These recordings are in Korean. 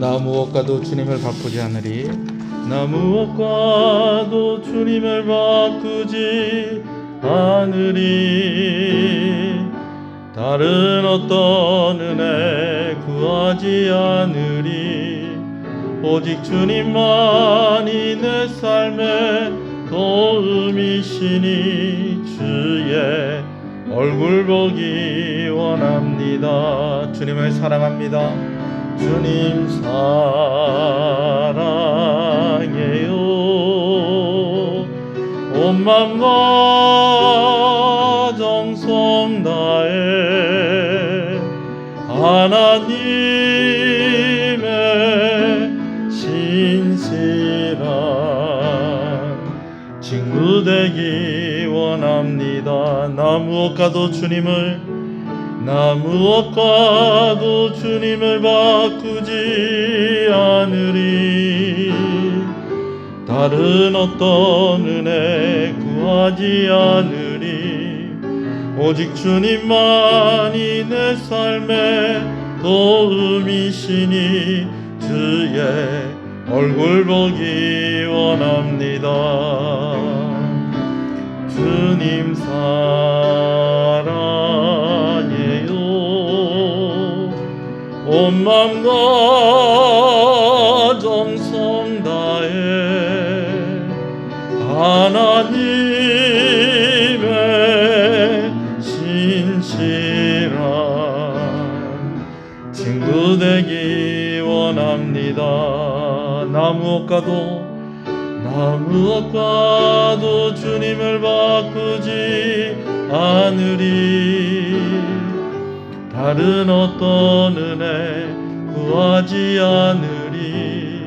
나 무엇과도 주님을 바꾸지 않으리. 나 무엇과도 주님을 바꾸지 않으리. 다른 어떤 은혜 구하지 않으리. 오직 주님만이 내 삶의 도움이시니 주의 얼굴 보기 원합니다. 주님을 사랑합니다. 주님 사랑해요. 온 맘과 정성 다해 하나님의 신실한 친구 되기 원합니다. 나 무엇과도 주님을 바꾸지 않으리. 다른 어떤 은혜 구하지 않으리. 오직 주님만이 내 삶의 도움이시니 주의 얼굴 보기 원합니다. 주님 사랑해요. 온 맘과 정성 다해 하나님의 신실한 친구 되기 원합니다. 나 무엇과도 주님을 바꾸지 않으리. 다른 어떤 은혜 구하지 않으리.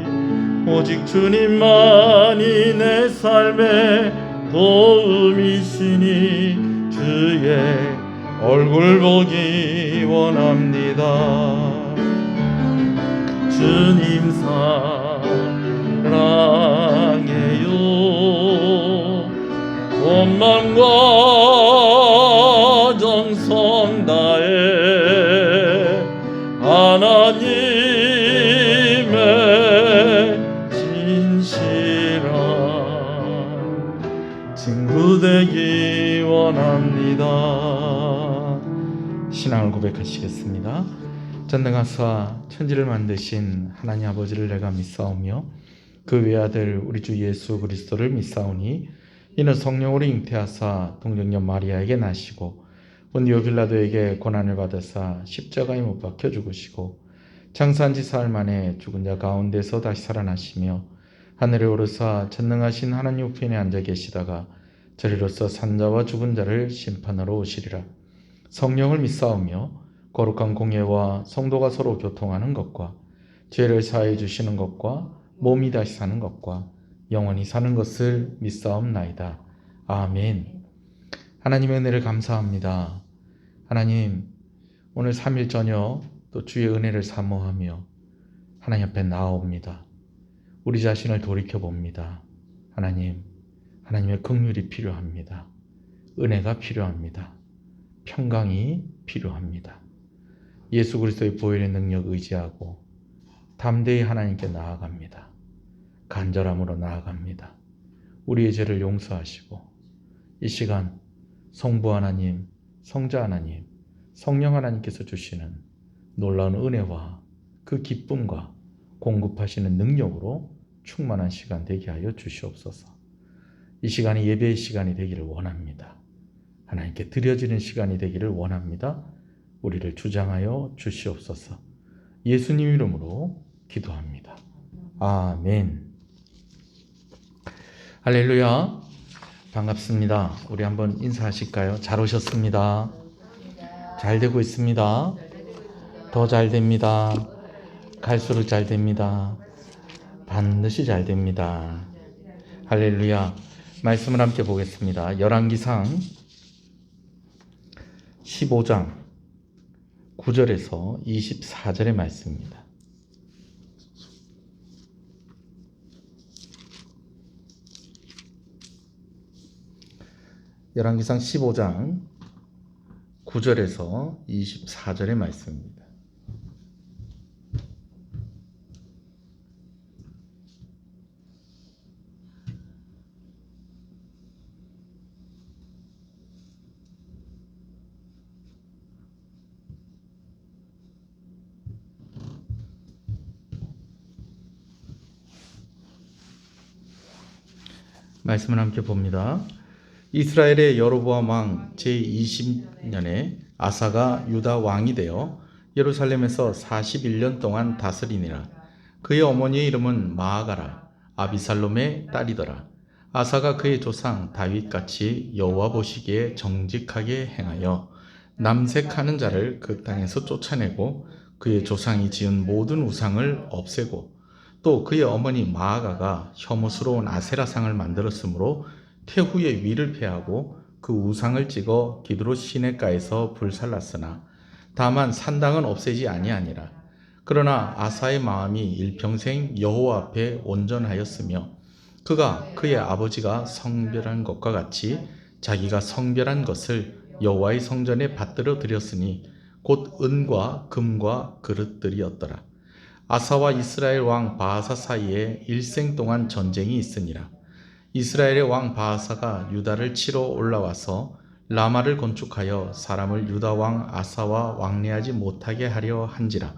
오직 주님만이 내 삶의 도움이시니 주의 얼굴 보기 원합니다. 주님 사랑해요. 온 맘과 정성 다해 하나님의 진실한 친구 되기 원합니다. 신앙을 고백하시겠습니다. 전능하사 천지를 만드신 하나님 아버지를 내가 믿사오며 그 외아들 우리 주 예수 그리스도를 믿사오니 이는 성령으로 잉태하사 동정녀 마리아에게 나시고 본디오 빌라도에게 고난을 받으사 십자가에 못 박혀 죽으시고 장사한 지 사흘 만에 죽은 자 가운데서 다시 살아나시며 하늘에 오르사 전능하신 하나님 우편에 앉아 계시다가 저리로서 산자와 죽은 자를 심판하러 오시리라. 성령을 믿사오며 거룩한 공예와 성도가 서로 교통하는 것과 죄를 사해 주시는 것과 몸이 다시 사는 것과 영원히 사는 것을 믿사옵나이다. 아멘. 하나님의 은혜를 감사합니다. 하나님, 오늘 3일 저녁 또 주의 은혜를 사모하며 하나님 앞에 나아옵니다. 우리 자신을 돌이켜봅니다. 하나님, 하나님의 긍휼이 필요합니다. 은혜가 필요합니다. 평강이 필요합니다. 예수 그리스도의 보혈의 능력 의지하고 담대히 하나님께 나아갑니다. 간절함으로 나아갑니다. 우리의 죄를 용서하시고 이 시간 성부 하나님, 성자 하나님, 성령 하나님께서 주시는 놀라운 은혜와 그 기쁨과 공급하시는 능력으로 충만한 시간 되게 하여 주시옵소서. 이 시간이 예배의 시간이 되기를 원합니다. 하나님께 드려지는 시간이 되기를 원합니다. 우리를 주장하여 주시옵소서. 예수님 이름으로 기도합니다. 아멘. 할렐루야. 반갑습니다. 우리 한번 인사하실까요? 잘 오셨습니다. 잘 되고 있습니다. 더 잘 됩니다. 갈수록 잘 됩니다. 반드시 잘 됩니다. 할렐루야. 말씀을 함께 보겠습니다. 열왕기상 15장 9절에서 24절의 말씀입니다. 열왕기상 15장 9절에서 24절의 말씀입니다. 말씀을 함께 봅니다. 이스라엘의 여로보암 왕 제20년에 아사가 유다 왕이 되어 예루살렘에서 41년 동안 다스리니라. 그의 어머니의 이름은 마아가라 아비살롬의 딸이더라. 아사가 그의 조상 다윗같이 여호와 보시기에 정직하게 행하여 남색하는 자를 그 땅에서 쫓아내고 그의 조상이 지은 모든 우상을 없애고 또 그의 어머니 마아가가 혐오스러운 아세라상을 만들었으므로 태후의 위를 폐하고 그 우상을 찍어 기드롯 시내가에서 불살랐으나 다만 산당은 없애지 아니하니라. 그러나 아사의 마음이 일평생 여호와 앞에 온전하였으며 그가 그의 아버지가 성별한 것과 같이 자기가 성별한 것을 여호와의 성전에 받들어 드렸으니 곧 은과 금과 그릇들이었더라. 아사와 이스라엘 왕 바하사 사이에 일생 동안 전쟁이 있으니라. 이스라엘의 왕 바하사가 유다를 치러 올라와서 라마를 건축하여 사람을 유다 왕 아사와 왕래하지 못하게 하려 한지라.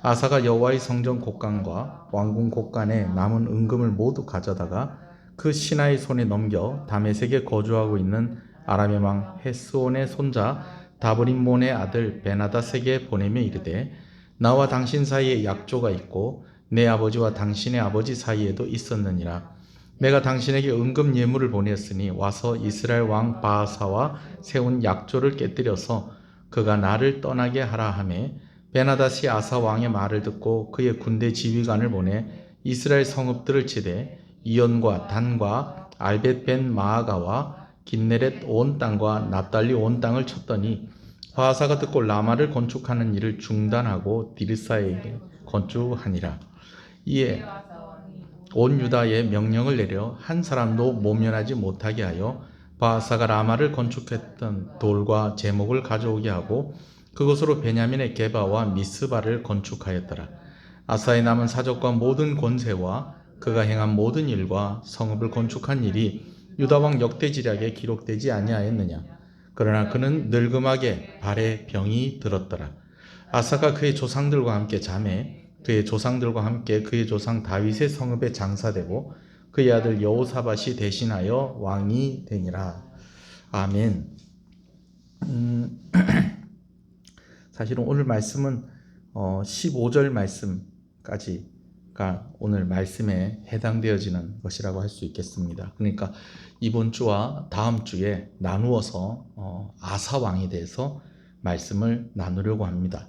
아사가 여호와의 성전 곡간과 왕궁 곡간에 남은 은금을 모두 가져다가 그 신하의 손에 넘겨 다메섹에 거주하고 있는 아람의 왕 헤스온의 손자 다브림몬의 아들 베나다세게 보내며 이르되 나와 당신 사이에 약조가 있고 내 아버지와 당신의 아버지 사이에도 있었느니라. 내가 당신에게 은금 예물을 보냈으니 와서 이스라엘 왕 바하사와 세운 약조를 깨뜨려서 그가 나를 떠나게 하라 하매 베나다시 아사 왕의 말을 듣고 그의 군대 지휘관을 보내 이스라엘 성읍들을 치되 이온과 단과 알벳벤 마아가와 긴네렛 온 땅과 납달리 온 땅을 쳤더니 바하사가 듣고 라마를 건축하는 일을 중단하고 디르사에게 건축하니라. 이에 온 유다에 명령을 내려 한 사람도 모면하지 못하게 하여 바하사가 라마를 건축했던 돌과 제목을 가져오게 하고 그곳으로 베냐민의 게바와 미스바를 건축하였더라. 아사의 남은 사적과 모든 권세와 그가 행한 모든 일과 성읍을 건축한 일이 유다 왕 역대지략에 기록되지 아니하였느냐. 그러나 그는 늙음하게 발에 병이 들었더라. 아사가 그의 조상들과 함께 잠에 그의 조상들과 함께 그의 조상 다윗의 성읍에 장사되고 그의 아들 여호사밧이 대신하여 왕이 되니라. 아멘. 사실은 오늘 말씀은 15절 말씀까지가 오늘 말씀에 해당되어지는 것이라고 할 수 있겠습니다. 그러니까 이번 주와 다음 주에 나누어서 아사 왕에 대해서 말씀을 나누려고 합니다.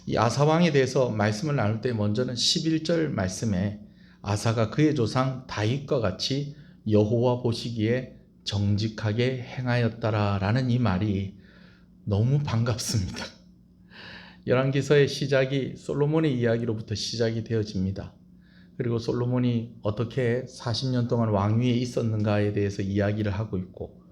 이 아사 왕에 대해서 말씀을 나눌 때 먼저는 11절 말씀에 아사가 그의 조상 다윗과 같이 여호와 보시기에 정직하게 행하였다라는 이 말이 너무 반갑습니다. 열왕기서의 시작이 솔로몬의 이야기로부터 시작이 되어집니다. 그리고 솔로몬이 어떻게 40년 동안 왕위에 있었는가에 대해서 이야기를 하고 있고,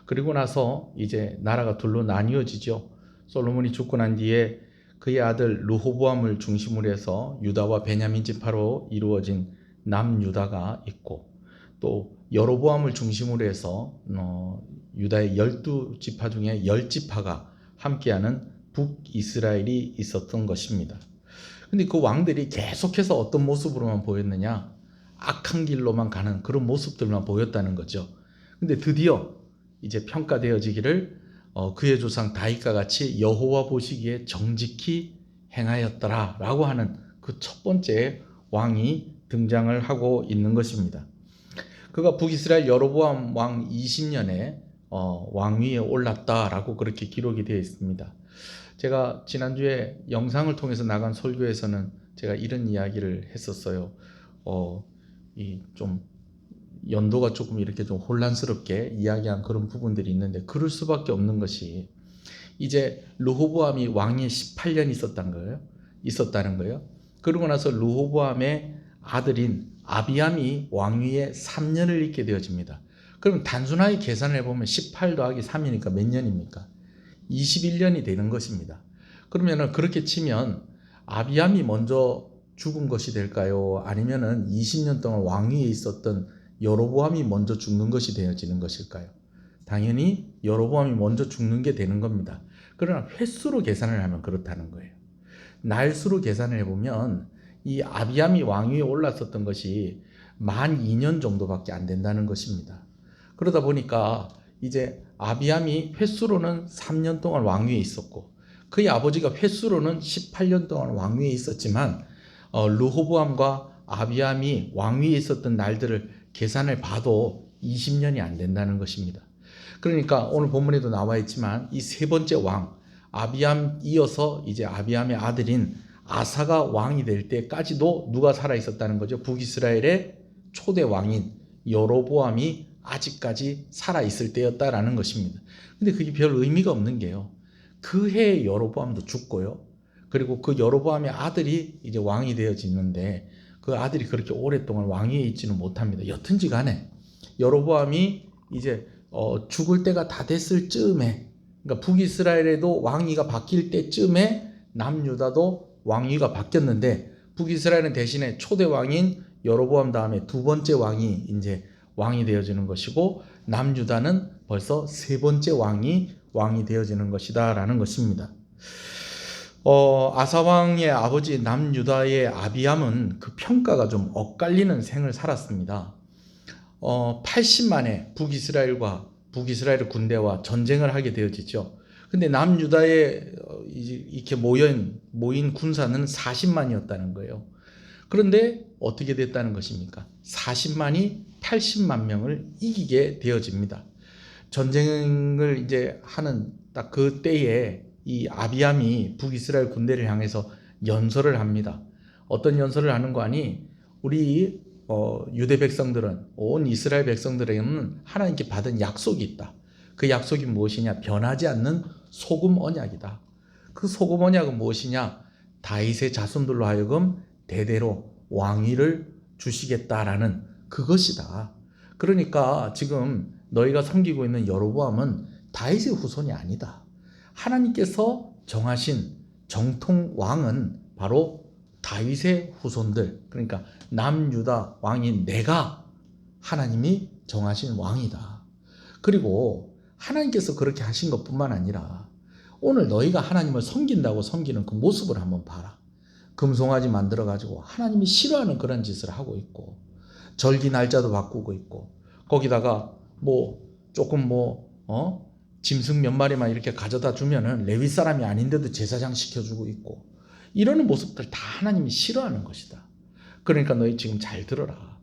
그리고 나서 이제 나라가 둘로 나뉘어지죠. 솔로몬이 죽고 난 뒤에 그의 아들 르호보암을 중심으로 해서 유다와 베냐민 지파로 이루어진 남유다가 있고, 또 여로보암을 중심으로 해서 유다의 12지파 중에 10지파가 함께하는 북이스라엘이 있었던 것입니다. 근데 그 왕들이 계속해서 어떤 모습으로만 보였느냐? 악한 길로만 가는 그런 모습들만 보였다는 거죠. 근데 드디어 이제 평가되어지기를 그의 조상 다윗과 같이 여호와 보시기에 정직히 행하였더라 라고 하는 그 첫 번째 왕이 등장을 하고 있는 것입니다. 그가 북이스라엘 여로보암 왕 20년에 왕위에 올랐다라고 그렇게 기록이 되어 있습니다. 제가 지난주에 영상을 통해서 나간 설교에서는 제가 이런 이야기를 했었어요. 좀 연도가 조금 이렇게 좀 혼란스럽게 이야기한 그런 부분들이 있는데, 그럴 수밖에 없는 것이 이제 르호보암이 왕위에 18년 있었다는 거예요. 그러고 나서 르호보암의 아들인 아비암이 왕위에 3년을 있게 되어집니다. 그럼 단순하게 계산을 해보면 18 더하기 3이니까 몇 년입니까? 21년이 되는 것입니다. 그러면 그렇게 치면 아비암이 먼저 죽은 것이 될까요? 아니면은 20년 동안 왕위에 있었던 여로보암이 먼저 죽는 것이 되어지는 것일까요? 당연히 여로보암이 먼저 죽는 게 되는 겁니다. 그러나 횟수로 계산을 하면 그렇다는 거예요. 날수로 계산을 해보면 이 아비암이 왕위에 올랐었던 것이 만 2년 정도밖에 안 된다는 것입니다. 그러다 보니까 이제 아비암이 횟수로는 3년 동안 왕위에 있었고 그의 아버지가 횟수로는 18년 동안 왕위에 있었지만 르호보암과 아비암이 왕위에 있었던 날들을 계산을 봐도 20년이 안 된다는 것입니다. 그러니까 오늘 본문에도 나와 있지만 이 세 번째 왕 아비암 이어서 이제 아비암의 아들인 아사가 왕이 될 때까지도 누가 살아 있었다는 거죠. 북이스라엘의 초대 왕인 여로보암이 아직까지 살아 있을 때였다라는 것입니다. 근데 그게 별 의미가 없는 게요. 그 해에 여로보암도 죽고요. 그리고 그 여로보암의 아들이 이제 왕이 되어지는데 그 아들이 그렇게 오랫동안 왕위에 있지는 못합니다. 여튼지 간에 여로보암이 이제 죽을 때가 다 됐을 즈음에, 그러니까 북이스라엘에도 왕위가 바뀔 때쯤에 남유다도 왕위가 바뀌었는데 북이스라엘은 대신에 초대 왕인 여로보암 다음에 두 번째 왕이 이제 왕이 되어지는 것이고 남유다는 벌써 세 번째 왕이 되어지는 것이다라는 것입니다. 아사왕의 아버지 남유다의 아비암은 그 평가가 좀 엇갈리는 생을 살았습니다. 80만의 북이스라엘 군대와 전쟁을 하게 되어지죠. 근데 남유다에 이렇게 모인 군사는 40만이었다는 거예요. 그런데 어떻게 됐다는 것입니까? 40만이 80만 명을 이기게 되어집니다. 전쟁을 이제 하는 딱 그 때에 이 아비암이 북이스라엘 군대를 향해서 연설을 합니다. 어떤 연설을 하는 거 아니? 우리 유대 백성들은, 온 이스라엘 백성들에게는 하나님께 받은 약속이 있다. 그 약속이 무엇이냐? 변하지 않는 소금 언약이다. 그 소금 언약은 무엇이냐? 다윗의 자손들로 하여금 대대로 왕위를 주시겠다라는 그것이다. 그러니까 지금 너희가 섬기고 있는 여로보암은 다윗의 후손이 아니다. 하나님께서 정하신 정통 왕은 바로 다윗의 후손들, 그러니까 남유다 왕인 내가 하나님이 정하신 왕이다. 그리고 하나님께서 그렇게 하신 것뿐만 아니라 오늘 너희가 하나님을 섬긴다고 섬기는 그 모습을 한번 봐라. 금송아지 만들어 가지고 하나님이 싫어하는 그런 짓을 하고 있고 절기 날짜도 바꾸고 있고 거기다가 조금 짐승 몇 마리만 이렇게 가져다 주면은 레위 사람이 아닌데도 제사장 시켜주고 있고 이러는 모습들 다 하나님이 싫어하는 것이다. 그러니까 너희 지금 잘 들어라.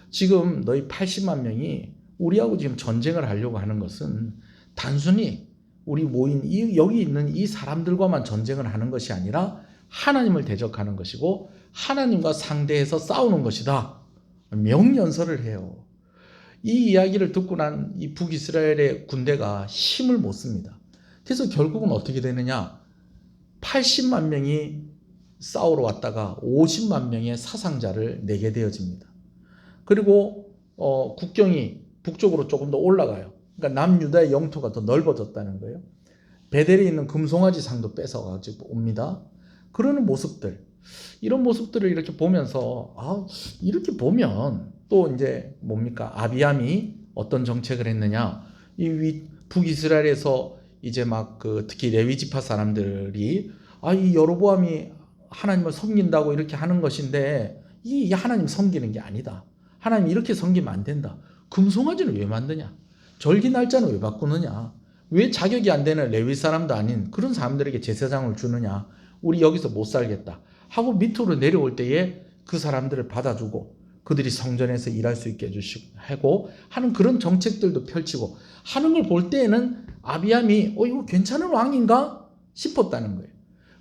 지금 너희 80만 명이 우리하고 지금 전쟁을 하려고 하는 것은 단순히 우리 모인 여기 있는 이 사람들과만 전쟁을 하는 것이 아니라 하나님을 대적하는 것이고 하나님과 상대해서 싸우는 것이다. 명연설을 해요. 이 이야기를 듣고 난 이 북이스라엘의 군대가 힘을 못 씁니다. 그래서 결국은 어떻게 되느냐? 80만 명이 싸우러 왔다가 50만 명의 사상자를 내게 되어집니다. 그리고 국경이 북쪽으로 조금 더 올라가요. 그러니까 남유다의 영토가 더 넓어졌다는 거예요. 베델에 있는 금송아지 상도 뺏어가지고 옵니다. 그러는 모습들, 이런 모습들을 이렇게 보면서 이렇게 보면 또 이제 뭡니까? 아비암이 어떤 정책을 했느냐? 이 북이스라엘에서 이제 막 특히 레위 지파 사람들이 이 여로보암이 하나님을 섬긴다고 이렇게 하는 것인데 이 하나님 섬기는 게 아니다. 하나님 이렇게 섬기면 안 된다. 금송아지는 왜 만드냐? 절기 날짜는 왜 바꾸느냐? 왜 자격이 안 되는 레위 사람도 아닌 그런 사람들에게 제사장을 주느냐? 우리 여기서 못 살겠다 하고 밑으로 내려올 때에 그 사람들을 받아주고 그들이 성전에서 일할 수 있게 해주시고 하고 하는 그런 정책들도 펼치고 하는 걸 볼 때에는 아비암이 이거 괜찮은 왕인가 싶었다는 거예요.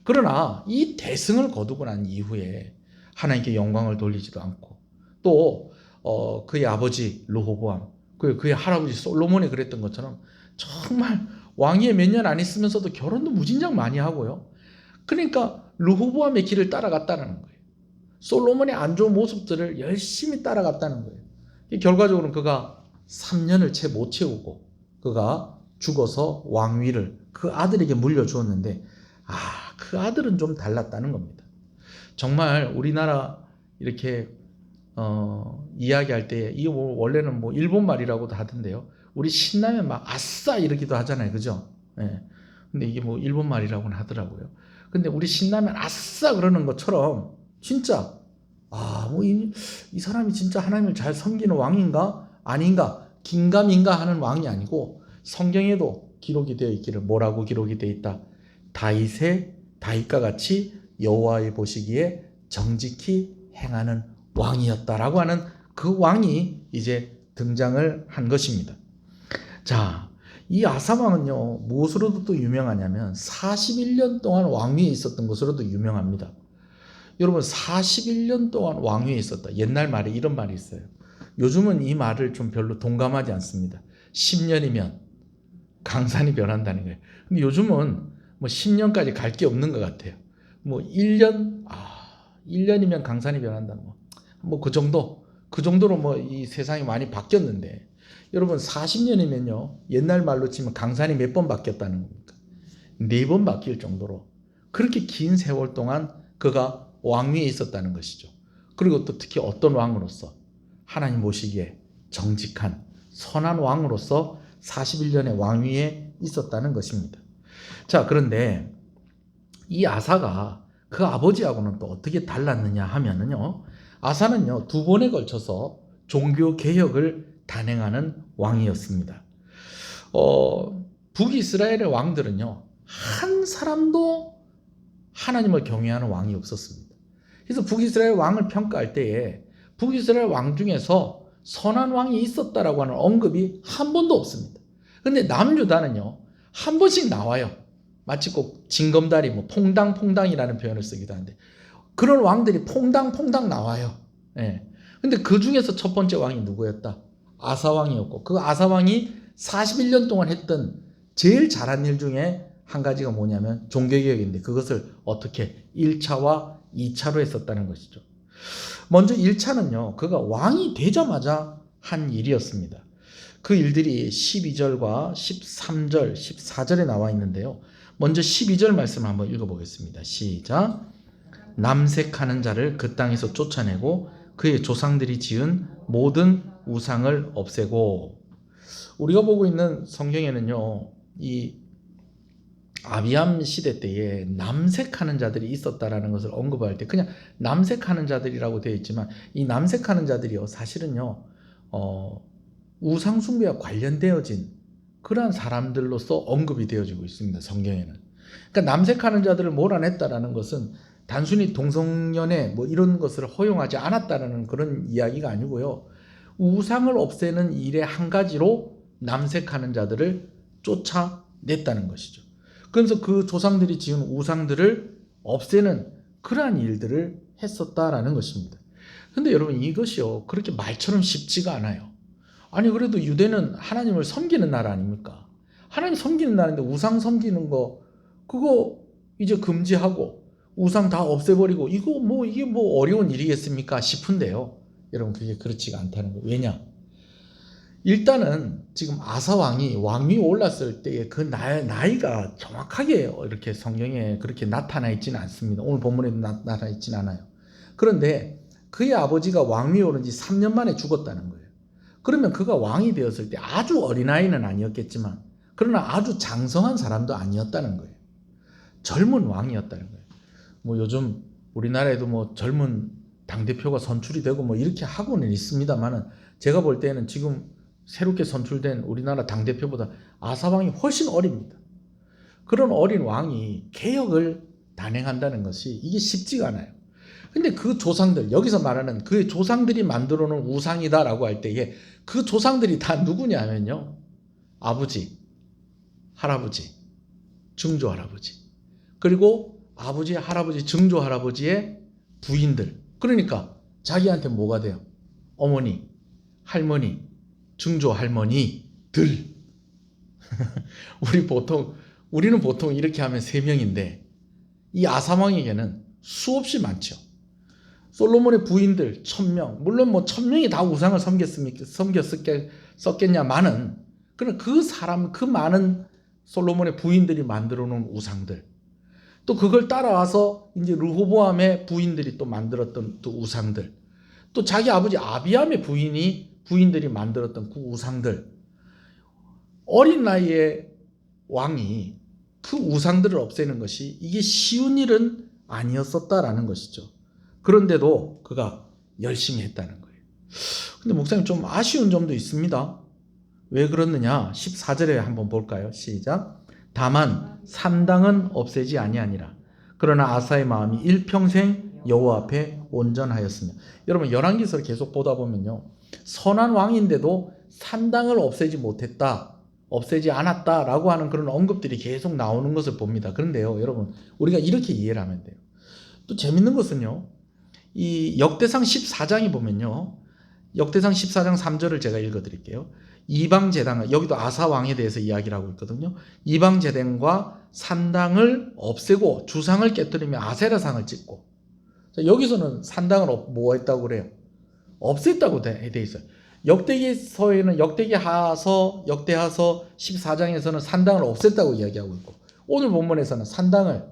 그러나 이 대승을 거두고 난 이후에 하나님께 영광을 돌리지도 않고 또 그의 아버지 르호보암 그의 할아버지 솔로몬이 그랬던 것처럼 정말 왕위에 몇 년 안 있으면서도 결혼도 무진장 많이 하고요. 그러니까 르호보암의 길을 따라갔다는 거예요. 솔로몬의 안 좋은 모습들을 열심히 따라갔다는 거예요. 결과적으로는 그가 3년을 채 못 채우고 그가 죽어서 왕위를 그 아들에게 물려주었는데 그 아들은 좀 달랐다는 겁니다. 정말 우리나라 이렇게 이야기할 때 이게 원래는 일본 말이라고도 하던데요. 우리 신나면 막 아싸 이러기도 하잖아요. 그죠? 네. 근데 이게 일본 말이라고는 하더라고요. 근데 우리 신나면 아싸 그러는 것처럼 진짜 이 사람이 진짜 하나님을 잘 섬기는 왕인가? 아닌가? 긴가민가 하는 왕이 아니고 성경에도 기록이 되어 있기를 뭐라고 기록이 되어 있다? 다윗과 같이 여호와의 보시기에 정직히 행하는 왕이었다라고 하는 그 왕이 이제 등장을 한 것입니다. 자, 이 아사 왕은요 무엇으로도 또 유명하냐면 41년 동안 왕위에 있었던 것으로도 유명합니다. 여러분 41년 동안 왕위에 있었다. 옛날 말에 이런 말이 있어요. 요즘은 이 말을 좀 별로 동감하지 않습니다. 10년이면 강산이 변한다는 거예요. 근데 요즘은 뭐 10년까지 갈 게 없는 것 같아요. 뭐 1년이면 강산이 변한다. 뭐 그 정도로 뭐 이 세상이 많이 바뀌었는데 여러분 40년이면요 옛날 말로 치면 강산이 몇 번 바뀌었다는 겁니까? 4번 바뀔 정도로 그렇게 긴 세월 동안 그가 왕위에 있었다는 것이죠. 그리고 또 특히 어떤 왕으로서 하나님 보시기에 정직한 선한 왕으로서 41년의 왕위에 있었다는 것입니다. 자, 그런데 이 아사가 그 아버지하고는 또 어떻게 달랐느냐 하면은요, 아사는요 2번에 걸쳐서 종교 개혁을 단행하는 왕이었습니다. 북이스라엘의 왕들은요 한 사람도 하나님을 경외하는 왕이 없었습니다. 그래서 북이스라엘 왕을 평가할 때에 북이스라엘 왕 중에서 선한 왕이 있었다라고 하는 언급이 한 번도 없습니다. 근데 남유다는요 한 번씩 나와요. 마치 꼭 징검다리 뭐 퐁당퐁당이라는 표현을 쓰기도 하는데 그런 왕들이 퐁당퐁당 나와요. 예. 근데 그 중에서 첫 번째 왕이 누구였다? 아사왕이었고 그 아사왕이 41년 동안 했던 제일 잘한 일 중에 한 가지가 뭐냐면 종교개혁인데 그것을 어떻게 1차와 2차로 했었다는 것이죠. 먼저 1차는요 그가 왕이 되자마자 한 일이었습니다. 그 일들이 12절과 13절, 14절에 나와 있는데요. 먼저 12절 말씀 한번 읽어보겠습니다. 시작. 남색하는 자를 그 땅에서 쫓아내고 그의 조상들이 지은 모든 우상을 없애고. 우리가 보고 있는 성경에는요 이 아비암 시대 때에 남색하는 자들이 있었다라는 것을 언급할 때 그냥 남색하는 자들이라고 되어 있지만 이 남색하는 자들이요 사실은요 우상 숭배와 관련되어진 그러한 사람들로서 언급이 되어지고 있습니다. 성경에는. 그러니까 남색하는 자들을 몰아냈다라는 것은 단순히 동성연애 뭐 이런 것을 허용하지 않았다라는 그런 이야기가 아니고요. 우상을 없애는 일의 한 가지로 남색하는 자들을 쫓아냈다는 것이죠. 그래서 그 조상들이 지은 우상들을 없애는 그러한 일들을 했었다라는 것입니다. 근데 여러분 이것이요 그렇게 말처럼 쉽지가 않아요. 아니 그래도 유대는 하나님을 섬기는 나라 아닙니까? 하나님 섬기는 나라인데 우상 섬기는 거 그거 이제 금지하고 우상 다 없애버리고 이게 뭐 어려운 일이겠습니까 싶은데요. 여러분 그게 그렇지가 않다는 거예요. 왜냐? 일단은 지금 아사 왕이 왕위에 올랐을 때의 그 나이가 정확하게 이렇게 성경에 그렇게 나타나 있지는 않습니다. 오늘 본문에도 나타나 있지는 않아요. 그런데 그의 아버지가 왕위에 오른 지 3년 만에 죽었다는 거예요. 그러면 그가 왕이 되었을 때 아주 어린아이는 아니었겠지만 그러나 아주 장성한 사람도 아니었다는 거예요. 젊은 왕이었다는 거예요. 뭐 요즘 우리나라에도 뭐 젊은 당대표가 선출이 되고 뭐 이렇게 하고는 있습니다만은 제가 볼 때는 지금 새롭게 선출된 우리나라 당대표보다 아사왕이 훨씬 어립니다. 그런 어린 왕이 개혁을 단행한다는 것이 이게 쉽지가 않아요. 근데 그 조상들, 여기서 말하는 그의 조상들이 만들어 놓은 우상이다라고 할 때에 그 조상들이 다 누구냐면요. 아버지, 할아버지, 증조할아버지, 그리고 아버지, 할아버지, 증조할아버지의 부인들. 그러니까 자기한테 뭐가 돼요? 어머니, 할머니, 증조할머니들. 우리는 보통 이렇게 하면 3명인데 이 아사왕에게는 수없이 많죠. 솔로몬의 부인들 1000명, 물론 뭐 1000명이 다 우상을 섬겼었겠냐마는 그런 그 많은 솔로몬의 부인들이 만들어 놓은 우상들, 또 그걸 따라와서 이제 르호보암의 부인들이 또 만들었던 또 우상들, 또 자기 아버지 아비암의 부인들이 만들었던 그 우상들, 어린 나이에 왕이 그 우상들을 없애는 것이 이게 쉬운 일은 아니었었다라는 것이죠. 그런데도 그가 열심히 했다는 거예요. 근데 목사님 좀 아쉬운 점도 있습니다. 왜 그렇느냐? 14절에 한번 볼까요? 시작. 다만 산당은 없애지 아니하니라. 그러나 아사의 마음이 일평생 여호와 앞에 온전하였으며. 여러분 열왕기서를 계속 보다 보면요, 선한 왕인데도 산당을 없애지 못했다, 없애지 않았다라고 하는 그런 언급들이 계속 나오는 것을 봅니다. 그런데요, 여러분 우리가 이렇게 이해를 하면 돼요. 또 재밌는 것은요, 이 역대상 14장이 보면요, 역대상 14장 3절을 제가 읽어드릴게요. 이방제단, 여기도 아사 왕에 대해서 이야기를 하고 있거든요. 이방제단과 산당을 없애고 주상을 깨뜨리며 아세라상을 찍고. 자, 여기서는 산당을 뭐 했다고 그래요? 없앴다고 돼 있어요. 역대기서에는 역대하서 14장에서는 산당을 없앴다고 이야기하고 있고, 오늘 본문에서는 산당을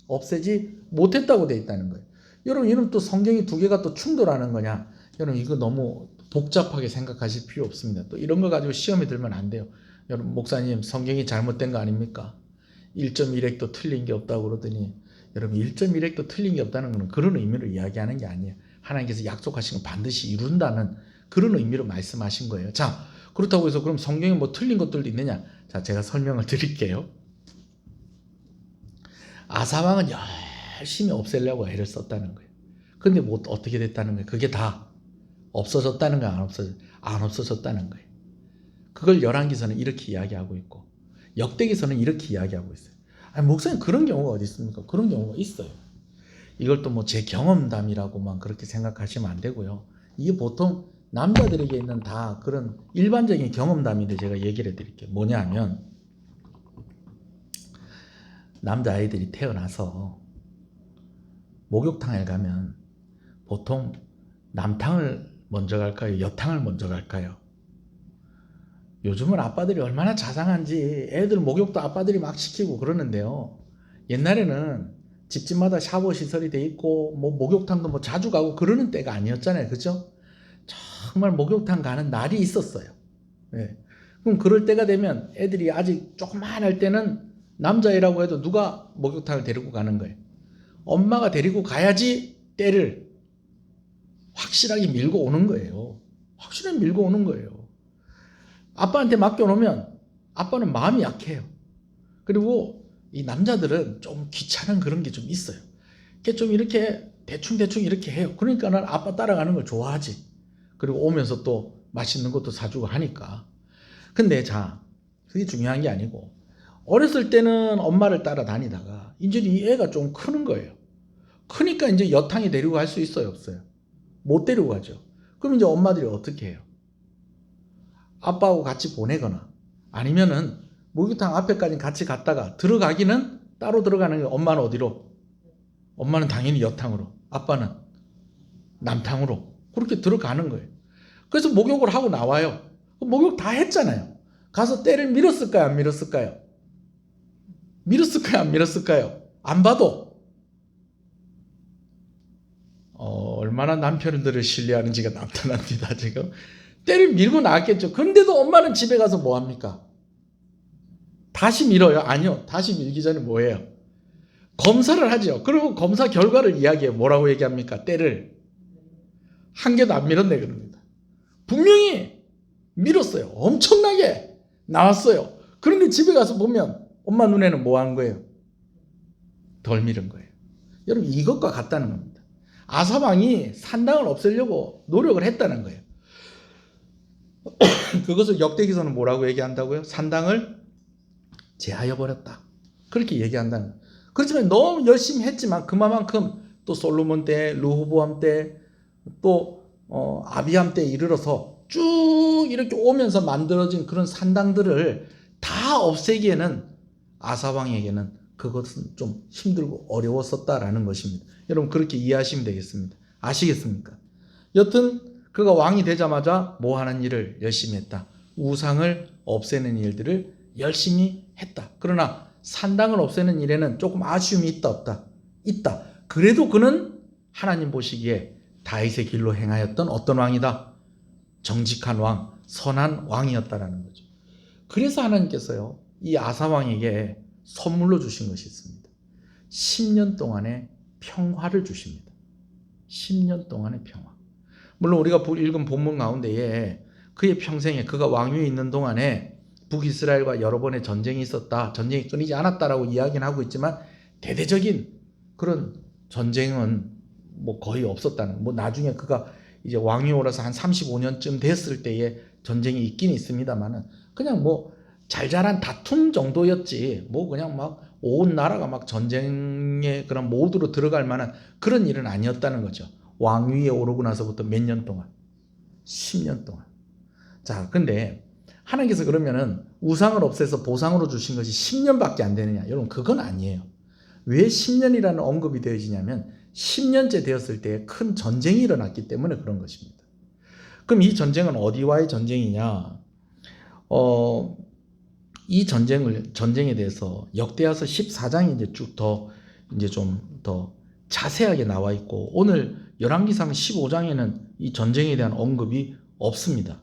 없애지 못했다고 돼 있다는 거예요. 여러분 이런 또 성경이 두 개가 또 충돌하는 거냐? 여러분 이거 너무 복잡하게 생각하실 필요 없습니다. 또 이런 거 가지고 시험에 들면 안 돼요. 여러분 목사님 성경이 잘못된 거 아닙니까? 1.1핵도 틀린 게 없다고 그러더니, 여러분 1.1핵도 틀린 게 없다는 것은 그런 의미로 이야기하는 게 아니에요. 하나님께서 약속하신 건 반드시 이룬다는 그런 의미로 말씀하신 거예요. 자, 그렇다고 해서 그럼 성경에 뭐 틀린 것들도 있느냐? 자, 제가 설명을 드릴게요. 아사왕은 열심히 없애려고 애를 썼다는 거예요. 근데 뭐 어떻게 됐다는 거예요? 그게 다 없어졌다는 거예요? 안 없어졌다는 거예요. 그걸 열왕기서는 이렇게 이야기하고 있고 역대기서는 이렇게 이야기하고 있어요. 아니, 목사님 그런 경우가 어디 있습니까? 그런 경우가 있어요. 이걸 또 뭐 제 경험담이라고만 그렇게 생각하시면 안 되고요. 이게 보통 남자들에게 있는 다 그런 일반적인 경험담인데 제가 얘기를 해드릴게요. 뭐냐 하면, 남자아이들이 태어나서 목욕탕에 가면 보통 남탕을 먼저 갈까요? 여탕을 먼저 갈까요? 요즘은 아빠들이 얼마나 자상한지 애들 목욕도 아빠들이 막 시키고 그러는데요. 옛날에는 집집마다 샤워 시설이 돼 있고 뭐 목욕탕도 뭐 자주 가고 그러는 때가 아니었잖아요. 그죠? 정말 목욕탕 가는 날이 있었어요. 네. 그럼 그럴 때가 되면 애들이 아직 조그만 때는 남자애라고 해도 누가 목욕탕을 데리고 가는 거예요? 엄마가 데리고 가야지 때를 확실하게 밀고 오는 거예요. 확실하게 밀고 오는 거예요. 아빠한테 맡겨놓으면 아빠는 마음이 약해요. 그리고 이 남자들은 좀 귀찮은 그런 게 좀 있어요. 이렇게 좀 이렇게 대충 이렇게 해요. 그러니까는 아빠 따라가는 걸 좋아하지. 그리고 오면서 또 맛있는 것도 사주고 하니까. 근데 자, 그게 중요한 게 아니고, 어렸을 때는 엄마를 따라다니다가 이제 이 애가 좀 크는 거예요. 크니까 이제 여탕에 데리고 갈 수 있어요, 없어요? 못 데리고 가죠. 그럼 이제 엄마들이 어떻게 해요? 아빠하고 같이 보내거나 아니면은 목욕탕 앞에까지 같이 갔다가 들어가기는 따로 들어가는 게, 엄마는 어디로? 엄마는 당연히 여탕으로, 아빠는 남탕으로 그렇게 들어가는 거예요. 그래서 목욕을 하고 나와요. 목욕 다 했잖아요. 가서 때를 밀었을까요? 안 밀었을까요? 밀었을까요? 안 밀었을까요? 안 봐도 얼마나 남편들을 신뢰하는지가 나타납니다. 지금 때를 밀고 나왔겠죠. 그런데도 엄마는 집에 가서 뭐 합니까? 다시 밀어요? 아니요. 다시 밀기 전에 뭐예요? 검사를 하죠. 그리고 검사 결과를 이야기해요. 뭐라고 얘기합니까? 때를 한 개도 안 밀었네 그럽니다. 분명히 밀었어요. 엄청나게 나왔어요. 그런데 집에 가서 보면 엄마 눈에는 뭐 한 거예요? 덜 밀은 거예요. 여러분 이것과 같다는 겁니다. 아사왕이 산당을 없애려고 노력을 했다는 거예요. 그것을 역대기서는 뭐라고 얘기한다고요? 산당을 제하여 버렸다. 그렇게 얘기한다는 거예요. 그렇지만 너무 열심히 했지만 그만큼 또 솔로몬 때, 르호보암 때, 또 아비암 때에 이르러서 쭉 이렇게 오면서 만들어진 그런 산당들을 다 없애기에는 아사왕에게는 그것은 좀 힘들고 어려웠었다라는 것입니다. 여러분 그렇게 이해하시면 되겠습니다. 아시겠습니까? 여튼 그가 왕이 되자마자 뭐 하는 일을 열심히 했다. 우상을 없애는 일들을 열심히 했다. 그러나 산당을 없애는 일에는 조금 아쉬움이 있다 없다? 있다. 그래도 그는 하나님 보시기에 다윗의 길로 행하였던 어떤 왕이다? 정직한 왕, 선한 왕이었다라는 거죠. 그래서 하나님께서요, 이 아사 왕에게 선물로 주신 것이 있습니다. 10년 동안의 평화를 주십니다. 10년 동안의 평화. 물론 우리가 읽은 본문 가운데에 그의 평생에 그가 왕위에 있는 동안에 북이스라엘과 여러 번의 전쟁이 있었다. 전쟁이 끊이지 않았다라고 이야기는 하고 있지만 대대적인 그런 전쟁은 뭐 거의 없었다는. 뭐 나중에 그가 이제 왕이 오라서 한 35년쯤 됐을 때에 전쟁이 있긴 있습니다만은 그냥 뭐 잘잘한 다툼 정도였지. 뭐 그냥 막 온 나라가 막 전쟁의 그런 모드로 들어갈 만한 그런 일은 아니었다는 거죠. 왕위에 오르고 나서부터 몇 년 동안, 10년 동안. 자, 근데 하나님께서 그러면은 우상을 없애서 보상으로 주신 것이 10년밖에 안 되느냐? 여러분, 그건 아니에요. 왜 10년이라는 언급이 되어지냐면 10년째 되었을 때 큰 전쟁이 일어났기 때문에 그런 것입니다. 그럼 이 전쟁은 어디와의 전쟁이냐? 이 전쟁에 대해서 역대하서 14장이 이제 쭉 이제 좀 더 자세하게 나와 있고, 오늘 열왕기상 15장에는 이 전쟁에 대한 언급이 없습니다.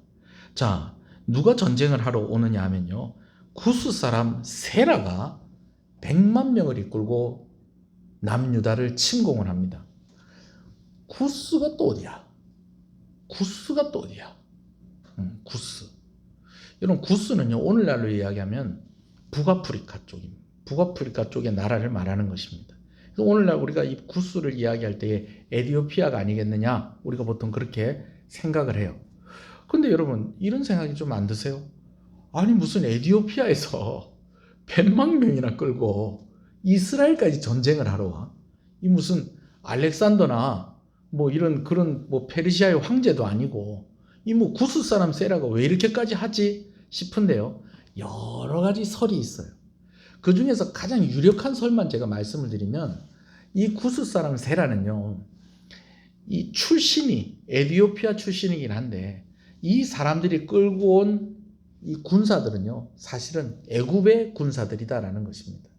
자, 누가 전쟁을 하러 오느냐 하면요, 구스 사람 세라가 100만 명을 이끌고 남유다를 침공을 합니다. 구스가 또 어디야? 구스. 여러분, 구스는요, 오늘날로 이야기하면 북아프리카 쪽입니다. 북아프리카 쪽의 나라를 말하는 것입니다. 그래서 오늘날 우리가 이 구스를 이야기할 때에 에티오피아가 아니겠느냐, 우리가 보통 그렇게 생각을 해요. 근데 여러분, 이런 생각이 좀 안 드세요? 아니, 무슨 에티오피아에서 100만 명이나 끌고 이스라엘까지 전쟁을 하러 와? 이 무슨 알렉산더나 뭐 이런 그런 뭐 페르시아의 황제도 아니고 이 뭐 구스 사람 세라가 왜 이렇게까지 하지 싶은데요, 여러 가지 설이 있어요. 그 중에서 가장 유력한 설만 제가 말씀을 드리면, 이 구스 사람 세라는요, 이 출신이 에티오피아 출신이긴 한데 이 사람들이 끌고 온 이 군사들은요, 사실은 애굽의 군사들이다라는 것입니다.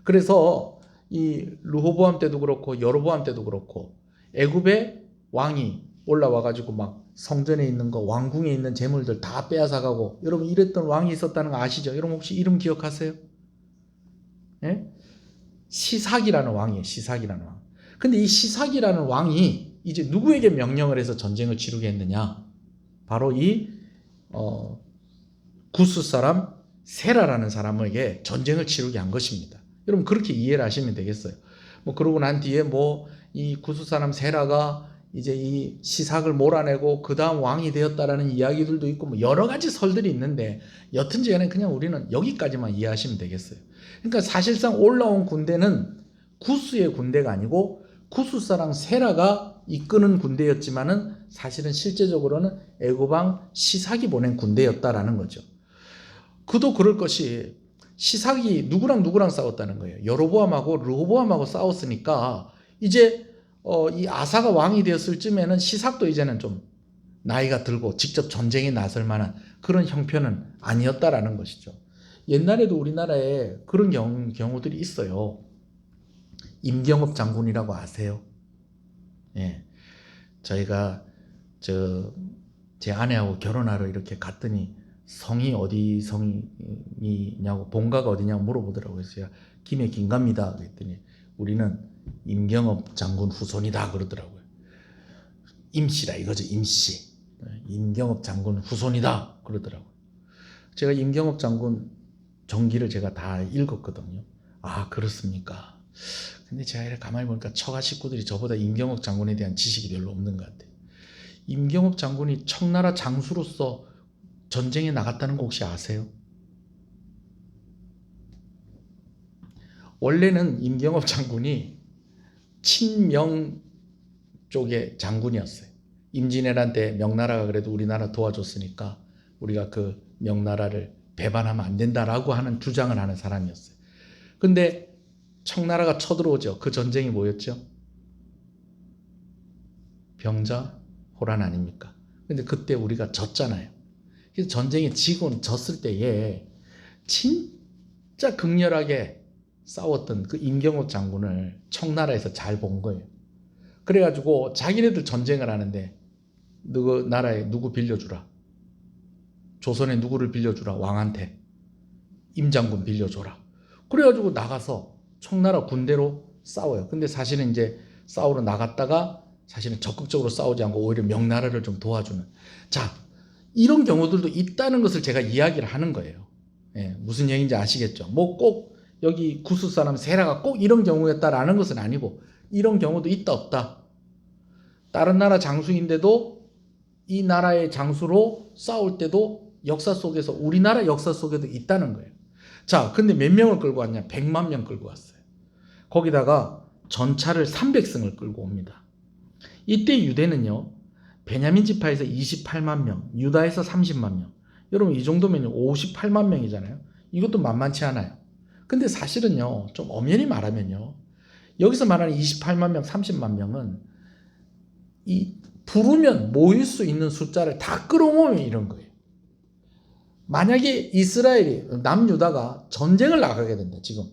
그래서 이 르호보암 때도 그렇고 여로보암 때도 그렇고 애굽의 왕이 올라와 가지고 막 성전에 있는 거, 왕궁에 있는 재물들 다 빼앗아가고, 여러분 이랬던 왕이 있었다는 거 아시죠? 여러분 혹시 이름 기억하세요? 예? 시삭이라는 왕이에요. 시삭이라는 왕. 근데 이 시삭이라는 왕이 이제 누구에게 명령을 해서 전쟁을 치르게 했느냐? 바로 이 구스 사람 세라라는 사람에게 전쟁을 치르게 한 것입니다. 여러분 그렇게 이해를 하시면 되겠어요. 뭐 그러고 난 뒤에 뭐 이 구스 사람 세라가 이제 이 시삭을 몰아내고 그 다음 왕이 되었다라는 이야기들도 있고 뭐 여러 가지 설들이 있는데, 여튼간에 그냥 우리는 여기까지만 이해하시면 되겠어요. 그러니까 사실상 올라온 군대는 구스의 군대가 아니고 구스 사람 세라가 이끄는 군대였지만은 사실은 실제적으로는 애굽 왕 시삭이 보낸 군대였다라는 거죠. 그도 그럴 것이, 시삭이 누구랑 싸웠다는 거예요. 여로보암하고 르호보암하고 싸웠으니까 이제 이 아사가 왕이 되었을 쯤에는 시삭도 이제는 좀 나이가 들고 직접 전쟁에 나설 만한 그런 형편은 아니었다라는 것이죠. 옛날에도 우리나라에 그런 경우들이 있어요. 임경업 장군이라고 아세요? 예. 저희가 제 아내하고 결혼하러 이렇게 갔더니 성이 어디 성이냐고, 본가가 어디냐고 물어보더라고요. 그래서 김해 김갑니다 그랬더니 우리는 임경업 장군 후손이다 그러더라고요. 임씨라 이거죠. 임씨. 임경업 장군 후손이다 그러더라고요. 제가 임경업 장군 전기를 제가 다 읽었거든요. 아, 그렇습니까? 근데 제가 이렇게 가만히 보니까 처가 식구들이 저보다 임경업 장군에 대한 지식이 별로 없는 것 같아요. 임경업 장군이 청나라 장수로서 전쟁에 나갔다는 거 혹시 아세요? 원래는 임경업 장군이 친명 쪽의 장군이었어요. 임진왜란 때 명나라가 그래도 우리나라 도와줬으니까 우리가 그 명나라를 배반하면 안 된다라고 하는 주장을 하는 사람이었어요. 근데 청나라가 쳐들어오죠. 그 전쟁이 뭐였죠? 병자 호란 아닙니까? 근데 그때 우리가 졌잖아요. 그래서 전쟁에 졌을 때에 진짜 극렬하게 싸웠던 그 임경옥 장군을 청나라에서 잘 본 거예요. 그래가지고 자기네들 전쟁을 하는데 누구 나라에 누구 빌려주라, 조선에 누구를 빌려주라, 왕한테 임장군 빌려줘라. 그래가지고 나가서 청나라 군대로 싸워요. 근데 사실은 이제 싸우러 나갔다가 사실은 적극적으로 싸우지 않고 오히려 명나라를 좀 도와주는, 자, 이런 경우들도 있다는 것을 제가 이야기를 하는 거예요. 예, 무슨 얘기인지 아시겠죠? 뭐 꼭 여기 구스 사람 세라가 꼭 이런 경우였다라는 것은 아니고, 이런 경우도 있다 없다. 다른 나라 장수인데도 이 나라의 장수로 싸울 때도 역사 속에서, 우리나라 역사 속에도 있다는 거예요. 자, 근데 몇 명을 끌고 왔냐? 100만 명 끌고 왔어요. 거기다가 전차를 300승을 끌고 옵니다. 이때 유대는요, 베냐민 지파에서 28만 명, 유다에서 30만 명. 여러분, 이 정도면 58만 명이잖아요. 이것도 만만치 않아요. 근데 사실은요, 좀 엄연히 말하면요, 여기서 말하는 28만 명, 30만 명은 이 부르면 모일 수 있는 숫자를 다 끌어모으면 이런 거예요. 만약에 이스라엘이, 남유다가 전쟁을 나가게 된다, 지금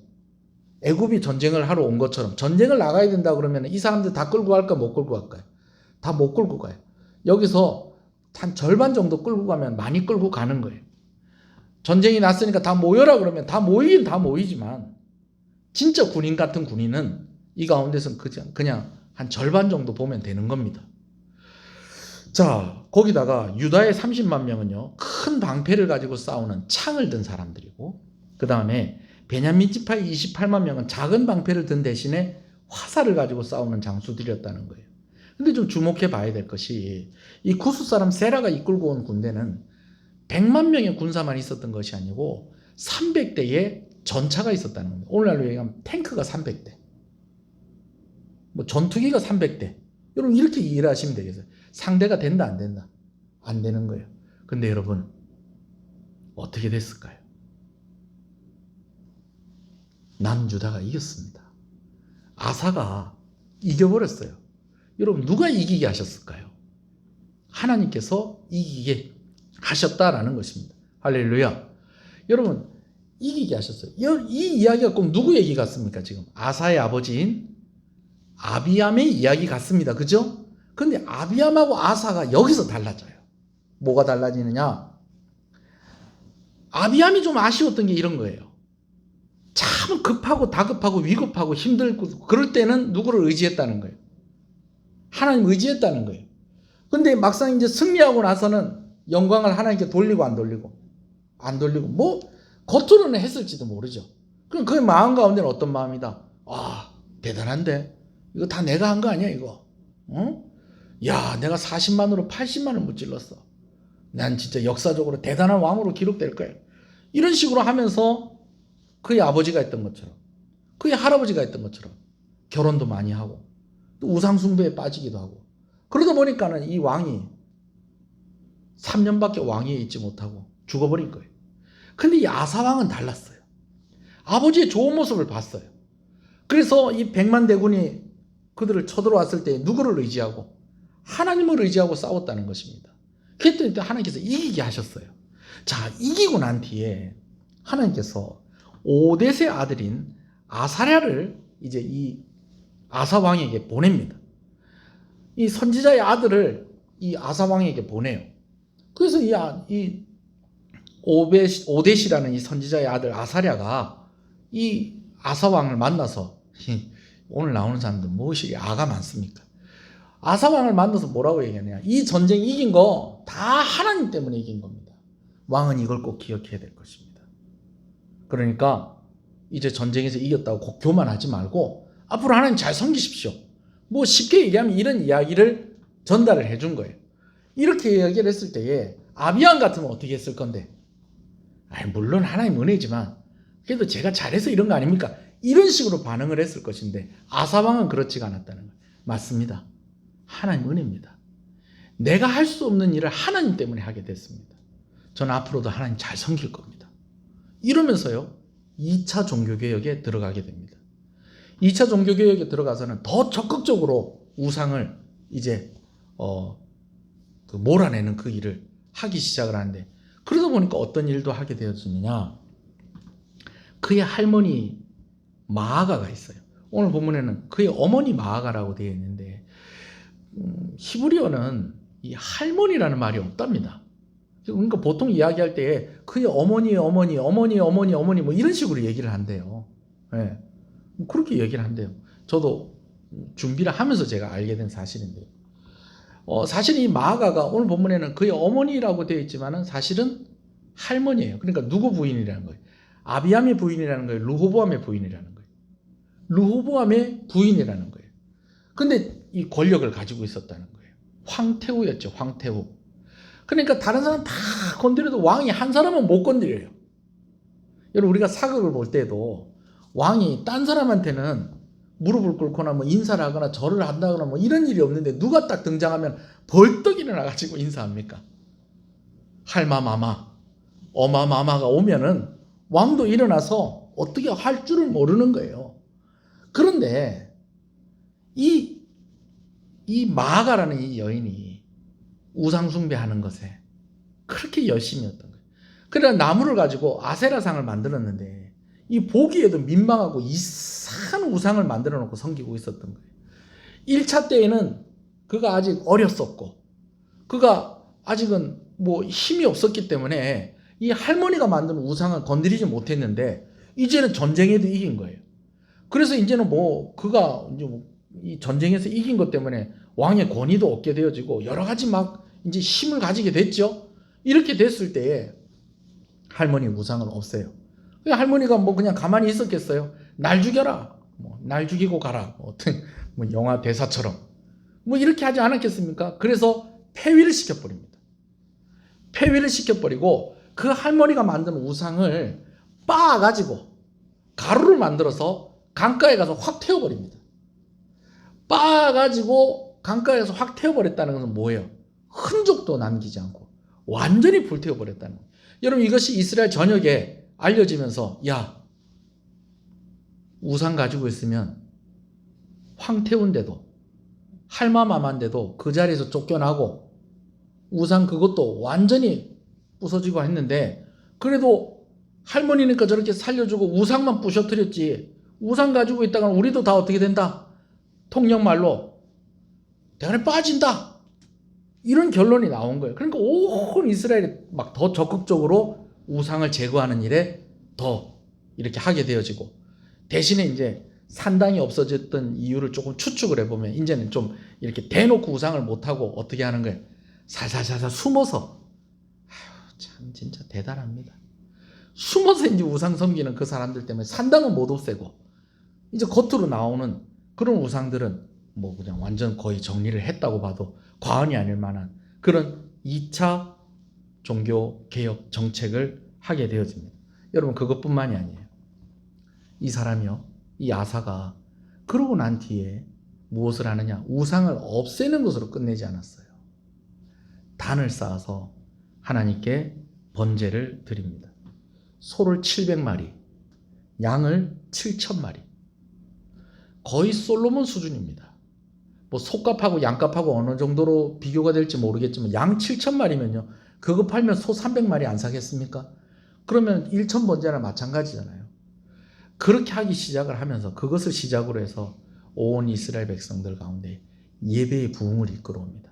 애굽이 전쟁을 하러 온 것처럼 전쟁을 나가야 된다 그러면 이 사람들 다 끌고 갈까, 못 끌고 갈까요? 다 못 끌고 가요. 여기서 한 절반 정도 끌고 가면 많이 끌고 가는 거예요. 전쟁이 났으니까 다 모여라 그러면 다 모이긴 다 모이지만, 진짜 군인 같은 군인은 이 가운데서는 그냥 한 절반 정도 보면 되는 겁니다. 자, 거기다가 유다의 30만 명은요, 큰 방패를 가지고 싸우는 창을 든 사람들이고, 그 다음에 베냐민 지파의 28만 명은 작은 방패를 든 대신에 화살을 가지고 싸우는 장수들이었다는 거예요. 근데 좀 주목해 봐야 될 것이, 이 구스 사람 세라가 이끌고 온 군대는 100만 명의 군사만 있었던 것이 아니고 300대의 전차가 있었다는 겁니다. 오늘날로 얘기하면 탱크가 300대, 뭐 전투기가 300대. 여러분, 이렇게 이해를 하시면 되겠어요. 상대가 된다, 안 된다? 안 되는 거예요. 근데 여러분, 어떻게 됐을까요? 남유다가 이겼습니다. 아사가 이겨버렸어요. 여러분, 누가 이기게 하셨을까요? 하나님께서 이기게 하셨다라는 것입니다. 할렐루야. 여러분, 이기게 하셨어요. 이 이야기가 꼭 누구 얘기 같습니까? 지금 아사의 아버지인 아비암의 이야기 같습니다. 그죠? 근데 아비암하고 아사가 여기서 달라져요. 뭐가 달라지느냐? 아비암이 좀 아쉬웠던 게 이런 거예요. 참 급하고 다급하고 위급하고 힘들고 그럴 때는 누구를 의지했다는 거예요? 하나님 의지했다는 거예요. 근데 막상 이제 승리하고 나서는 영광을 하나님께 돌리고 안 돌리고, 안 돌리고, 뭐 겉으로는 했을지도 모르죠. 그럼 그 마음 가운데는 어떤 마음이다? 아, 대단한데? 이거 다 내가 한 거 아니야, 이거? 어? 야, 내가 40만으로 80만을 무찔렀어. 난 진짜 역사적으로 대단한 왕으로 기록될 거야. 이런 식으로 하면서 그의 아버지가 했던 것처럼, 그의 할아버지가 했던 것처럼 결혼도 많이 하고 또 우상숭배에 빠지기도 하고, 그러다 보니까는 이 왕이 3년밖에 왕위에 있지 못하고 죽어버린 거예요. 근데 이 아사왕은 달랐어요. 아버지의 좋은 모습을 봤어요. 그래서 이 100만 대군이 그들을 쳐들어왔을 때 누구를 의지하고? 하나님을 의지하고 싸웠다는 것입니다. 그랬더니 하나님께서 이기게 하셨어요. 자, 이기고 난 뒤에 하나님께서 오뎃의 아들인 아사랴를 이제 이 아사왕에게 보냅니다. 이 선지자의 아들을 이 아사왕에게 보내요. 그래서 이 오뎃이라는 이 선지자의 아들 아사랴가 이 아사왕을 만나서, 오늘 나오는 사람들 무엇이 아가 많습니까? 아사왕을 만나서 뭐라고 얘기하냐? 이 전쟁 이긴 거 다 하나님 때문에 이긴 겁니다. 왕은 이걸 꼭 기억해야 될 것입니다. 그러니까 이제 전쟁에서 이겼다고 교만하지 말고 앞으로 하나님 잘 섬기십시오. 뭐 쉽게 얘기하면 이런 이야기를 전달을 해준 거예요. 이렇게 이야기를 했을 때에 아비암 같으면 어떻게 했을 건데? 물론 하나님 은혜지만 그래도 제가 잘해서 이런 거 아닙니까? 이런 식으로 반응을 했을 것인데, 아사왕은 그렇지가 않았다는 거예요. 맞습니다. 하나님 은혜입니다. 내가 할 수 없는 일을 하나님 때문에 하게 됐습니다. 저는 앞으로도 하나님 잘 섬길 겁니다. 이러면서요, 2차 종교개혁에 들어가게 됩니다. 2차 종교개혁에 들어가서는 더 적극적으로 우상을 이제 몰아내는 그 일을 하기 시작을 하는데, 그러다 보니까 어떤 일도 하게 되었느냐? 그의 할머니 마아가가 있어요. 오늘 본문에는 그의 어머니 마아가라고 되어 있는데, 히브리어는 이 할머니라는 말이 없답니다. 그러니까 보통 이야기할 때 그의 어머니 뭐 이런 식으로 얘기를 한대요. 네. 그렇게 얘기를 한대요. 저도 준비를 하면서 제가 알게 된 사실인데요. 사실 이 마아가가 오늘 본문에는 그의 어머니라고 되어 있지만은 사실은 할머니예요. 그러니까 누구 부인이라는 거예요? 아비암의 부인이라는 거예요. 르호보암의 부인이라는 거예요. 르호보암의 부인이라는 거예요. 근데 이 권력을 가지고 있었다는 거예요. 황태후였죠. 황태후. 그러니까 다른 사람 다 건드려도 왕이 한 사람은 못 건드려요. 여러분 우리가 사극을 볼 때도 왕이 딴 사람한테는 무릎을 꿇거나 뭐 인사를 하거나 절을 한다거나 뭐 이런 일이 없는데 누가 딱 등장하면 벌떡 일어나가지고 인사합니까? 할마마마, 어마마마가 오면은 왕도 일어나서 어떻게 할 줄을 모르는 거예요. 그런데 이 마아가라는 이 여인이 우상숭배하는 것에 그렇게 열심히 했던 거예요. 그래서 나무를 가지고 아세라상을 만들었는데 이 보기에도 민망하고 이상한 우상을 만들어 놓고 섬기고 있었던 거예요. 1차 때에는 그가 아직 어렸었고 그가 아직은 뭐 힘이 없었기 때문에 이 할머니가 만든 우상을 건드리지 못했는데 이제는 전쟁에도 이긴 거예요. 그래서 이제는 뭐 그가 이제 이 전쟁에서 이긴 것 때문에 왕의 권위도 얻게 되어지고 여러 가지 막 이제 힘을 가지게 됐죠. 이렇게 됐을 때에 할머니 우상을 없애요. 할머니가 뭐 그냥 가만히 있었겠어요? 날 죽여라. 뭐 날 죽이고 가라. 어떤 뭐 영화 대사처럼 뭐 이렇게 하지 않았겠습니까? 그래서 폐위를 시켜버립니다. 폐위를 시켜버리고 그 할머니가 만든 우상을 빻아가지고 가루를 만들어서 강가에 가서 확 태워버립니다. 빻아가지고 강가에 가서 확 태워버렸다는 것은 뭐예요? 흔적도 남기지 않고 완전히 불태워버렸다는 거예요. 여러분 이것이 이스라엘 전역에 알려지면서 야 우상 가지고 있으면 황태운데도 할마마만데도 그 자리에서 쫓겨나고 우상 그것도 완전히 부서지고 했는데 그래도 할머니니까 저렇게 살려주고 우상만 부셔뜨렸지 우상 가지고 있다가 우리도 다 어떻게 된다? 통역말로 대가리 빠진다. 이런 결론이 나온 거예요. 그러니까 온 이스라엘이 막 더 적극적으로 우상을 제거하는 일에 더 이렇게 하게 되어지고 대신에 이제 산당이 없어졌던 이유를 조금 추측을 해보면 이제는 좀 이렇게 대놓고 우상을 못하고 어떻게 하는 거예요? 살살살살 숨어서 참 진짜 대단합니다. 숨어서 이제 우상 섬기는 그 사람들 때문에 산당은 못 없애고 이제 겉으로 나오는 그런 우상들은 뭐 그냥 완전 거의 정리를 했다고 봐도 과언이 아닐 만한 그런 2차 종교 개혁 정책을 하게 되어집니다. 여러분 그것뿐만이 아니에요. 이 사람이요, 이 아사가 그러고 난 뒤에 무엇을 하느냐? 우상을 없애는 것으로 끝내지 않았어요. 단을 쌓아서 하나님께 번제를 드립니다. 소를 700마리, 양을 7,000마리. 거의 솔로몬 수준입니다. 뭐 소값하고 양값하고 어느 정도로 비교가 될지 모르겠지만 양 7,000마리면요. 그거 팔면 소 300마리 안 사겠습니까? 그러면 1,000번제나 마찬가지잖아요. 그렇게 하기 시작을 하면서 그것을 시작으로 해서 온 이스라엘 백성들 가운데 예배의 부흥을 이끌어옵니다.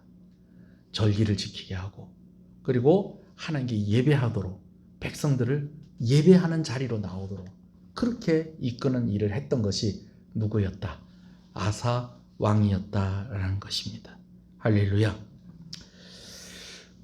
절기를 지키게 하고 그리고 하나님께 예배하도록 백성들을 예배하는 자리로 나오도록 그렇게 이끄는 일을 했던 것이 누구였다? 아사 왕이었다라는 것입니다. 할렐루야.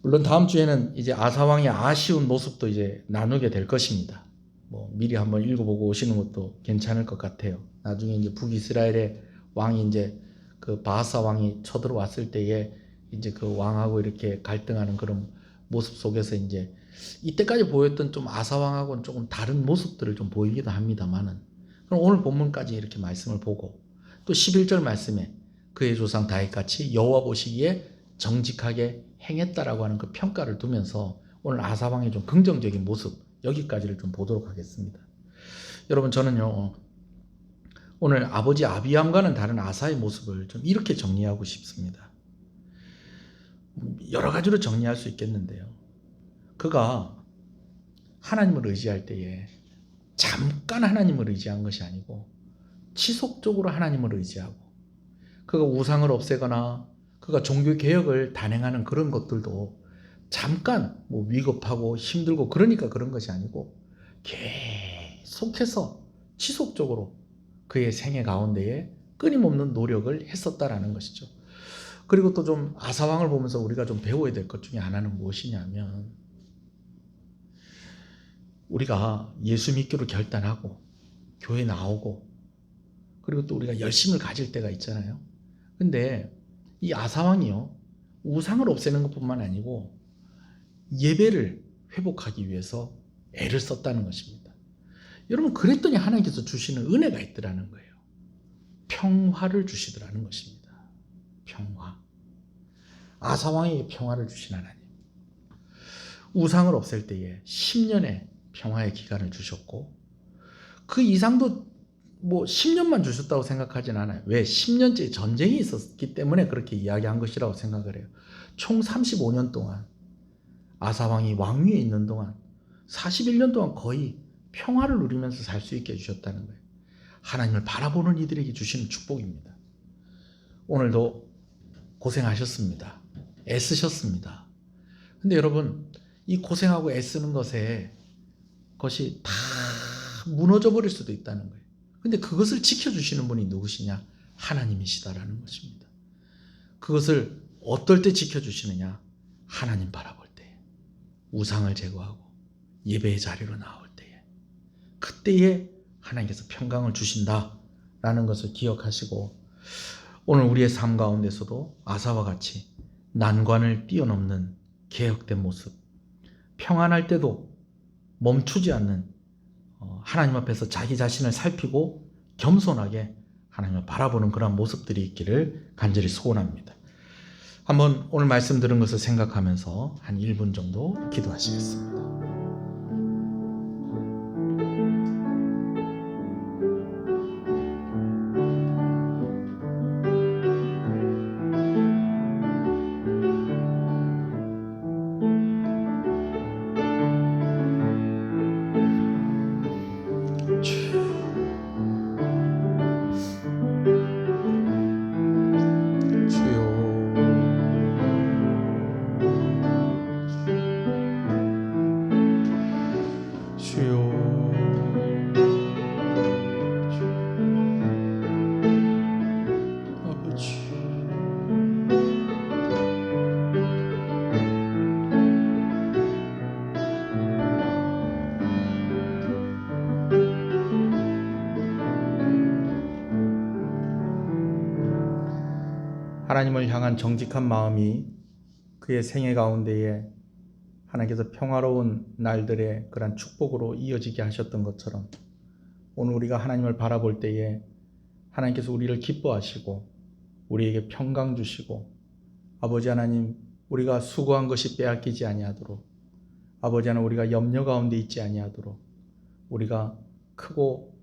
물론 다음 주에는 이제 아사 왕의 아쉬운 모습도 이제 나누게 될 것입니다. 뭐 미리 한번 읽어보고 오시는 것도 괜찮을 것 같아요. 나중에 이제 북이스라엘의 왕이 이제 그 바하사 왕이 쳐들어왔을 때에 이제 그 왕하고 이렇게 갈등하는 그런 모습 속에서 이제 이때까지 보였던 좀 아사 왕하고는 조금 다른 모습들을 좀 보이기도 합니다만은 그럼 오늘 본문까지 이렇게 말씀을 보고 또 11절 말씀에 그의 조상 다윗같이 여호와 보시기에 정직하게 행했다라고 하는 그 평가를 두면서 오늘 아사 왕의 좀 긍정적인 모습 여기까지를 좀 보도록 하겠습니다. 여러분 저는요 오늘 아버지 아비암과는 다른 아사의 모습을 좀 이렇게 정리하고 싶습니다. 여러 가지로 정리할 수 있겠는데요. 그가 하나님을 의지할 때에 잠깐 하나님을 의지한 것이 아니고 지속적으로 하나님을 의지하고 그가 우상을 없애거나 그가 종교 개혁을 단행하는 그런 것들도 잠깐 뭐 위급하고 힘들고 그러니까 그런 것이 아니고 계속해서 지속적으로 그의 생애 가운데에 끊임없는 노력을 했었다라는 것이죠. 그리고 또 좀 아사왕을 보면서 우리가 좀 배워야 될 것 중에 하나는 무엇이냐면, 우리가 예수 믿기로 결단하고 교회 나오고 그리고 또 우리가 열심을 가질 때가 있잖아요. 근데 이 아사왕이요, 우상을 없애는 것뿐만 아니고 예배를 회복하기 위해서 애를 썼다는 것입니다. 여러분, 그랬더니 하나님께서 주시는 은혜가 있더라는 거예요. 평화를 주시더라는 것입니다. 평화. 아사왕에게 평화를 주신 하나님. 우상을 없앨 때에 10년의 평화의 기간을 주셨고, 그 이상도 10년만 주셨다고 생각하진 않아요. 왜? 10년째 전쟁이 있었기 때문에 그렇게 이야기한 것이라고 생각을 해요. 총 35년 동안 아사왕이 왕위에 있는 동안 41년 동안 거의 평화를 누리면서 살 수 있게 해주셨다는 거예요. 하나님을 바라보는 이들에게 주시는 축복입니다. 오늘도 고생하셨습니다. 애쓰셨습니다. 근데 여러분, 이 고생하고 애쓰는 것이 다 무너져 버릴 수도 있다는 거예요. 근데 그것을 지켜주시는 분이 누구시냐? 하나님이시다라는 것입니다. 그것을 어떨 때 지켜주시느냐? 하나님 바라볼 때에, 우상을 제거하고 예배의 자리로 나올 때에, 그때에 하나님께서 평강을 주신다라는 것을 기억하시고, 오늘 우리의 삶 가운데서도 아사와 같이 난관을 뛰어넘는 개혁된 모습, 평안할 때도 멈추지 않는, 하나님 앞에서 자기 자신을 살피고 겸손하게 하나님을 바라보는 그런 모습들이 있기를 간절히 소원합니다. 한번 오늘 말씀 들은 것을 생각하면서 한 1분 정도 기도하시겠습니다. 하나님을 향한 정직한 마음이 그의 생애 가운데에 하나님께서 평화로운 날들의 그런 축복으로 이어지게 하셨던 것처럼, 오늘 우리가 하나님을 바라볼 때에 하나님께서 우리를 기뻐하시고 우리에게 평강 주시고, 아버지 하나님, 우리가 수고한 것이 빼앗기지 아니하도록, 아버지 하나님, 우리가 염려 가운데 있지 아니하도록, 우리가 크고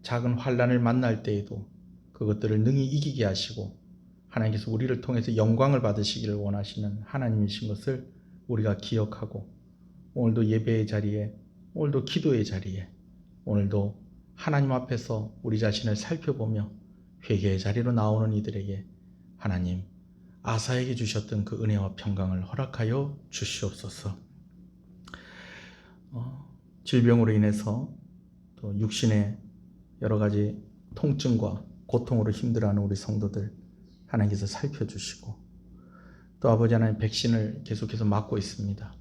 작은 환난을 만날 때에도 그것들을 능히 이기게 하시고, 하나님께서 우리를 통해서 영광을 받으시기를 원하시는 하나님이신 것을 우리가 기억하고, 오늘도 예배의 자리에, 오늘도 기도의 자리에, 오늘도 하나님 앞에서 우리 자신을 살펴보며 회개의 자리로 나오는 이들에게 하나님, 아사에게 주셨던 그 은혜와 평강을 허락하여 주시옵소서. 질병으로 인해서 또 육신의 여러 가지 통증과 고통으로 힘들어하는 우리 성도들 하나님께서 살펴주시고, 또 아버지 하나님, 백신을 계속해서 맞고 있습니다.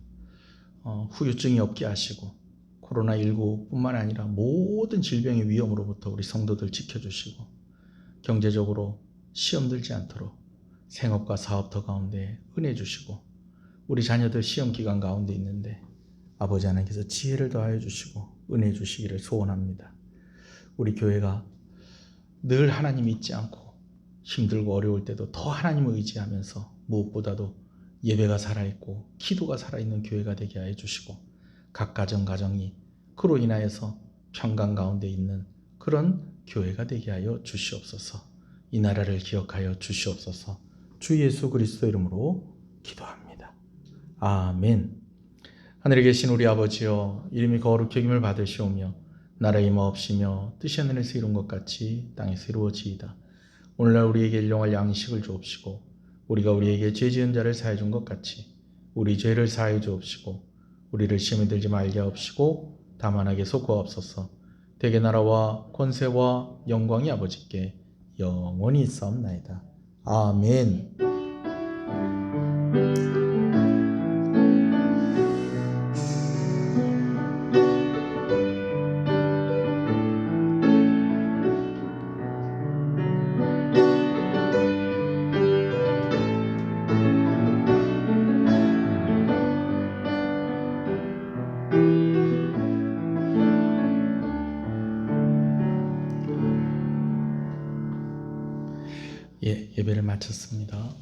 후유증이 없게 하시고, 코로나19 뿐만 아니라 모든 질병의 위험으로부터 우리 성도들 지켜주시고, 경제적으로 시험 들지 않도록 생업과 사업터 가운데 은혜 주시고, 우리 자녀들 시험 기간 가운데 있는데 아버지 하나님께서 지혜를 더하여 주시고 은혜 주시기를 소원합니다. 우리 교회가 늘 하나님 잊지 않고 힘들고 어려울 때도 더 하나님을 의지하면서 무엇보다도 예배가 살아있고 기도가 살아있는 교회가 되게 하여 주시고, 각 가정이 그로 인하여서 평강 가운데 있는 그런 교회가 되게 하여 주시옵소서. 이 나라를 기억하여 주시옵소서. 주 예수 그리스도 이름으로 기도합니다. 아멘. 하늘에 계신 우리 아버지여, 이름이 거룩히 여김을 받으시오며 나라의 임하옵시며 뜻이 하늘에서 이룬 것 같이 땅에서 이루어지이다. 오늘날 우리에게 일용할 양식을 주옵시고, 우리가 우리에게 죄 지은 자를 사해 준 것 같이 우리 죄를 사해 주옵시고, 우리를 시험에 들지 말게 하옵시고 다만 악에서 구하옵소서. 대개 나라와 권세와 영광이 아버지께 영원히 있사옵나이다. 아멘. 예배를 마쳤습니다.